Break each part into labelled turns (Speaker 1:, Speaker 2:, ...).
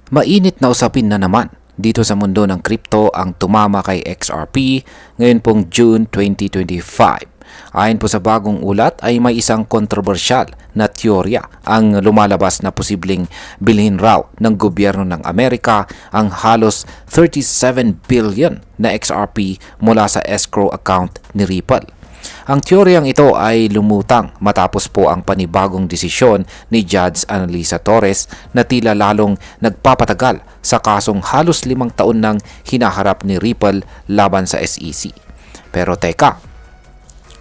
Speaker 1: Mainit na usapin na naman dito sa mundo ng crypto ang tumama kay XRP ngayon pong June 2025. Ayon po sa bagong ulat ay may isang kontrobersyal na teorya ang lumalabas na posibleng bilhin raw ng gobyerno ng Amerika ang halos 37 billion na XRP mula sa escrow account ni Ripple. Ang teoryang ito ay lumutang matapos po ang panibagong desisyon ni Judge Annalisa Torres na tila lalong nagpapatagal sa kasong halos 5 taon nang hinaharap ni Ripple laban sa SEC. Pero teka,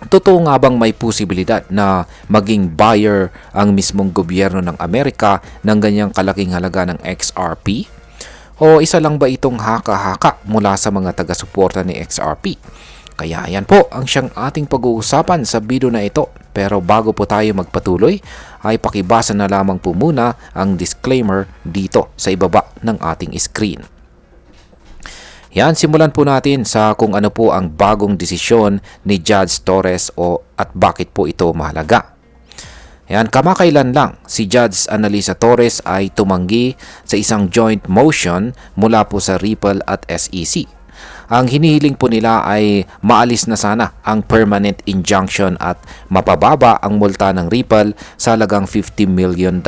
Speaker 1: totoo nga bang may posibilidad na maging buyer ang mismong gobyerno ng Amerika ng ganyang kalaking halaga ng XRP? O isa lang ba itong haka-haka mula sa mga taga-suporta ni XRP? Kaya yan po ang siyang ating pag-uusapan sa video na ito. Pero bago po tayo magpatuloy, ay pakibasa na lamang po muna ang disclaimer dito sa ibaba ng ating screen. Yan, simulan po natin sa kung ano po ang bagong desisyon ni Judge Torres at bakit po ito mahalaga. Yan, kamakailan lang si Judge Annalisa Torres ay tumanggi sa isang joint motion mula po sa Ripple at SEC. Ang hinihiling po nila ay maalis na sana ang permanent injunction at mapababa ang multa ng Ripple sa halagang $50 million.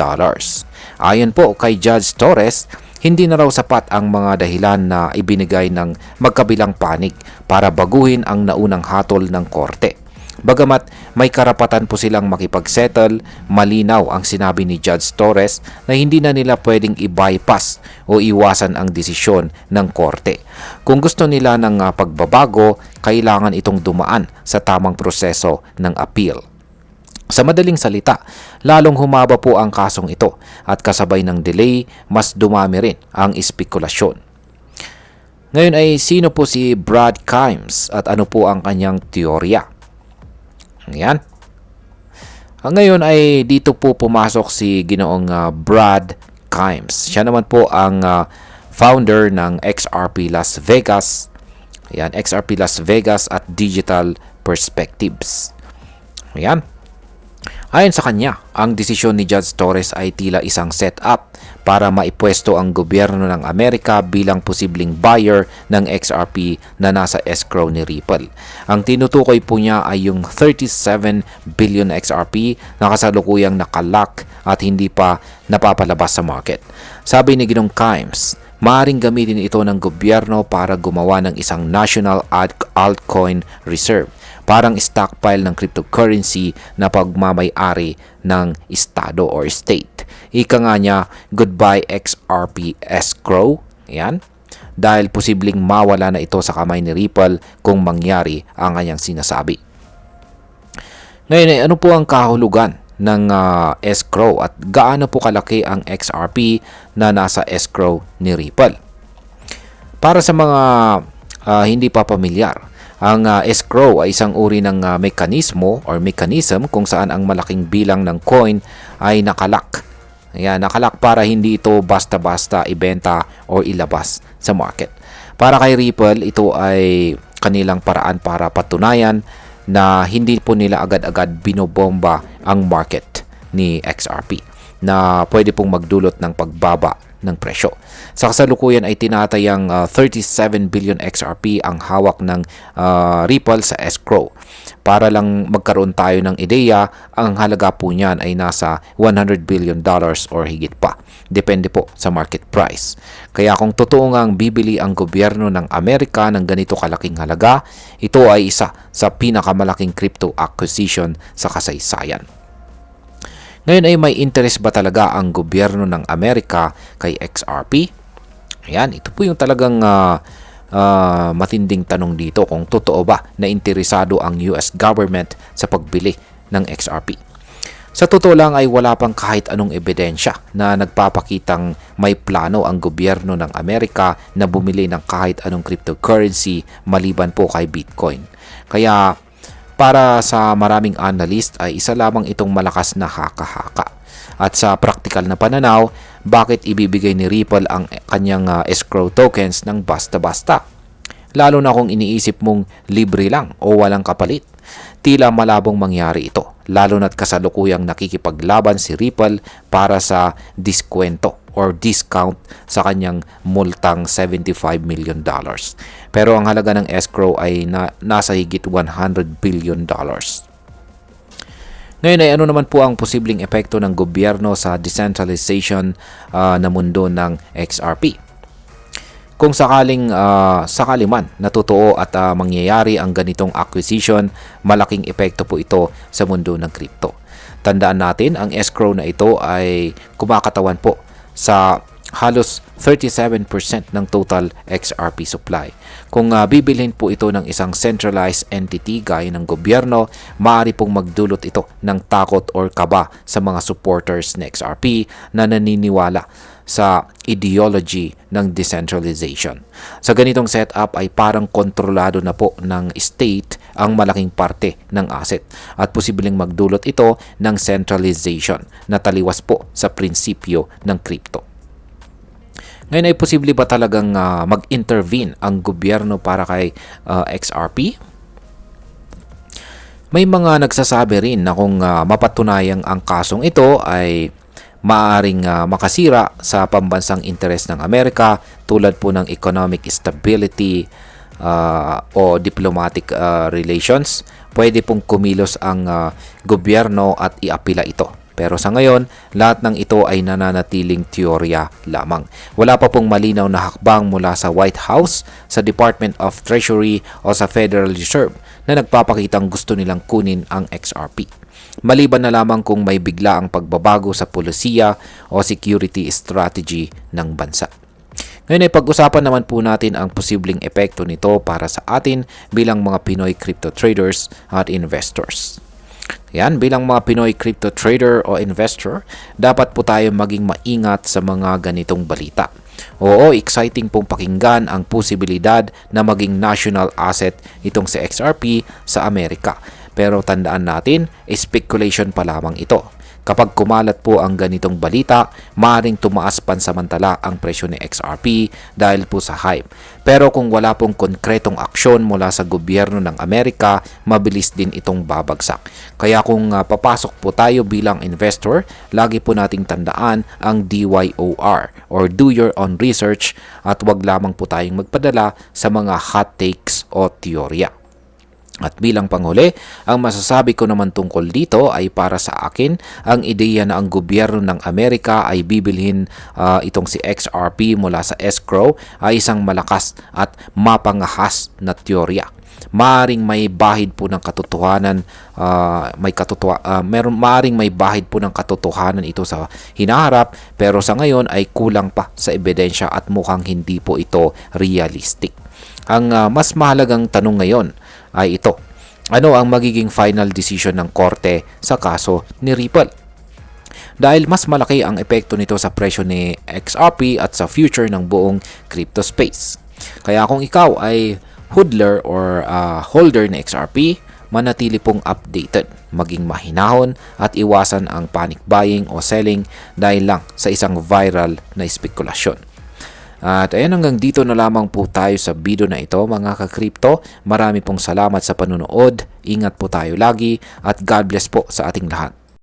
Speaker 1: Ayon po kay Judge Torres, hindi na raw sapat ang mga dahilan na ibinigay ng magkabilang panig para baguhin ang naunang hatol ng korte. Bagamat may karapatan po silang makipagsettle, malinaw ang sinabi ni Judge Torres na hindi na nila pwedeng i-bypass o iwasan ang desisyon ng korte. Kung gusto nila ng pagbabago, kailangan itong dumaan sa tamang proseso ng appeal. Sa madaling salita, lalong humaba po ang kasong ito at kasabay ng delay, mas dumami rin ang espekulasyon. Ngayon ay sino po si Brad Kimes at ano po ang kanyang teorya? Yan. Ngayon ay dito po pumasok si Ginoong Brad Kimes. Siya naman po ang founder ng XRP Las Vegas. Yan, XRP Las Vegas at Digital Perspectives. Yan. Ayon sa kanya, ang desisyon ni Judge Torres ay tila isang setup para maipwesto ang gobyerno ng Amerika bilang posibleng buyer ng XRP na nasa escrow ni Ripple. Ang tinutukoy po niya ay yung 37 billion XRP na kasalukuyang nakalock at hindi pa napapalabas sa market. Sabi ni Ginong Kimes, maaaring gamitin ito ng gobyerno para gumawa ng isang national altcoin reserve, parang stockpile ng cryptocurrency na pagmamay-ari ng estado or state. Ika nga niya, goodbye XRP escrow. Yan. Dahil posibleng mawala na ito sa kamay ni Ripple kung mangyari ang kanyang sinasabi. Ngayon, ano po ang kahulugan ng escrow at gaano po kalaki ang XRP na nasa escrow ni Ripple? Para sa mga hindi pa pamilyar, ang escrow ay isang uri ng mekanismo or mechanism kung saan ang malaking bilang ng coin ay nakalak. Ayan, nakalak para hindi ito basta-basta ibenta o ilabas sa market. Para kay Ripple, ito ay kanilang paraan para patunayan na hindi po nila agad-agad binobomba ang market ni XRP na pwede pong magdulot ng pagbaba ng presyo. Sa kasalukuyan ay tinatayang 37 billion XRP ang hawak ng Ripple sa escrow. Para lang magkaroon tayo ng ideya, ang halaga po niyan ay nasa $100 billion or higit pa. Depende po sa market price. Kaya kung totoo ngang bibili ang gobyerno ng Amerika ng ganito kalaking halaga, ito ay isa sa pinakamalaking crypto acquisition sa kasaysayan. Ngayon ay may interest ba talaga ang gobyerno ng Amerika kay XRP? Ayan, ito po yung talagang matinding tanong dito kung totoo ba na interesado ang US government sa pagbili ng XRP. Sa totoo lang ay wala pang kahit anong ebidensya na nagpapakitang may plano ang gobyerno ng Amerika na bumili ng kahit anong cryptocurrency maliban po kay Bitcoin. Kaya para sa maraming analyst ay isa lamang itong malakas na haka-haka. At sa praktikal na pananaw, bakit ibibigay ni Ripple ang kanyang escrow tokens ng basta-basta? Lalo na kung iniisip mong libre lang o walang kapalit. Tila malabong mangyari ito, lalo na't kasalukuyang nakikipaglaban si Ripple para sa diskwento or discount sa kanyang multang $75 million. Pero ang halaga ng escrow ay nasa higit $100 billion. Ngayon ay ano naman po ang posibleng epekto ng gobyerno sa decentralization na mundo ng XRP? Kung sakali man natotoo at mangyayari ang ganitong acquisition, malaking epekto po ito sa mundo ng crypto. Tandaan natin, ang escrow na ito ay kumakatawan po sa halos 37% ng total XRP supply. Kung bibilhin po ito ng isang centralized entity gaya ng gobyerno, maaari pong magdulot ito ng takot or kaba sa mga supporters ng XRP na naniniwala sa ideology ng decentralization. Sa ganitong setup ay parang kontrolado na po ng state ang malaking parte ng asset at posibleng magdulot ito ng centralization na taliwas po sa prinsipyo ng crypto. Ngayon ay posible ba talagang mag-intervene ang gobyerno para kay XRP? May mga nagsasabi rin na kung mapatunayang ang kasong ito ay maaaring makasira sa pambansang interes ng Amerika tulad po ng economic stability o diplomatic relations. Pwede pong kumilos ang gobyerno at iapila ito. Pero sa ngayon, lahat ng ito ay nananatiling teorya lamang. Wala pa pong malinaw na hakbang mula sa White House, sa Department of Treasury o sa Federal Reserve na nagpapakitang gusto nilang kunin ang XRP. Maliban na lamang kung may bigla ang pagbabago sa polisiya o security strategy ng bansa. Ngayon ay pag-usapan naman po natin ang posibleng epekto nito para sa atin bilang mga Pinoy crypto traders at investors. Yan, bilang mga Pinoy crypto trader o investor, dapat po tayo maging maingat sa mga ganitong balita. Oo, exciting pong pakinggan ang posibilidad na maging national asset itong si XRP sa Amerika. Pero tandaan natin, speculation pa lamang ito. Kapag kumalat po ang ganitong balita, maaaring tumaas pansamantala ang presyo ni XRP dahil po sa hype. Pero kung wala pong konkretong aksyon mula sa gobyerno ng Amerika, mabilis din itong babagsak. Kaya kung papasok po tayo bilang investor, lagi po nating tandaan ang DYOR or do your own research at wag lamang po tayong magpadala sa mga hot takes o teorya. At bilang panghuli, ang masasabi ko naman tungkol dito ay para sa akin, ang ideya na ang gobyerno ng Amerika ay bibilhin itong si XRP mula sa escrow ay isang malakas at mapangahas na teorya. Maaring may bahid po ng katotohanan, maaring may bahid po ng katotohanan ito sa hinaharap, pero sa ngayon ay kulang pa sa ebidensya at mukhang hindi po ito realistic. Ang mas mahalagang tanong ngayon ay ito. Ano ang magiging final decision ng korte sa kaso ni Ripple? Dahil mas malaki ang epekto nito sa presyo ni XRP at sa future ng buong crypto space. Kaya kung ikaw ay hodler or holder ng XRP, manatili pong updated, maging mahinahon at iwasan ang panic buying o selling dahil lang sa isang viral na spekulasyon. At ayan, hanggang dito na lamang po tayo sa video na ito mga ka-crypto. Marami pong salamat sa panunood. Ingat po tayo lagi at God bless po sa ating lahat.